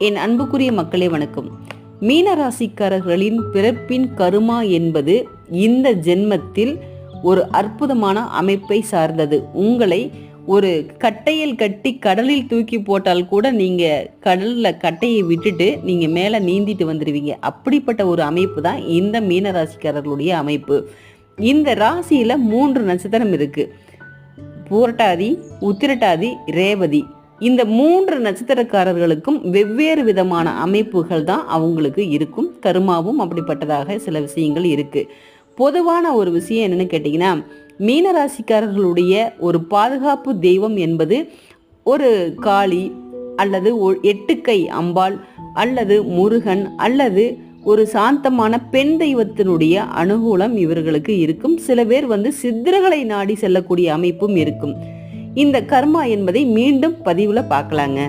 என் அன்புக்குரிய மக்களே வணக்கம். மீனராசிக்காரர்களின் பிறப்பின் கருமா என்பது இந்த ஜென்மத்தில் ஒரு அற்புதமான அமைப்பை சார்ந்தது. உங்களை ஒரு கட்டையில் கட்டி கடலில் தூக்கி போட்டால் கூட நீங்க கடல்ல கட்டையை விட்டுட்டு நீங்க மேல நீந்திட்டு வந்துடுவீங்க. அப்படிப்பட்ட ஒரு அமைப்பு தான் இந்த மீனராசிக்காரர்களுடைய அமைப்பு. இந்த ராசியில 3 நட்சத்திரம் இருக்கு. பூரட்டாதி, உத்திரட்டாதி, ரேவதி. இந்த 3 நட்சத்திரக்காரர்களுக்கும் வெவ்வேறு விதமான அமைப்புகள் தான் அவங்களுக்கு இருக்கும். கருமாவும் அப்படிப்பட்டதாக சில விஷயங்கள் இருக்கு. பொதுவான ஒரு விஷயம் என்னன்னு கேட்டிங்கன்னா, மீனராசிக்காரர்களுடைய ஒரு பாதுகாப்பு தெய்வம் என்பது ஒரு காளி அல்லது 8 கை அம்பாள் அல்லது முருகன் அல்லது ஒரு சாந்தமான பெண் தெய்வத்தினுடைய அனுகூலம் இவர்களுக்கு இருக்கும். சில பேர் சித்தர்களை நாடி செல்லக்கூடிய அமைப்பும் இருக்கும். இந்த கர்மா என்பதை மீண்டும் பதிவுல பார்க்கலாங்க.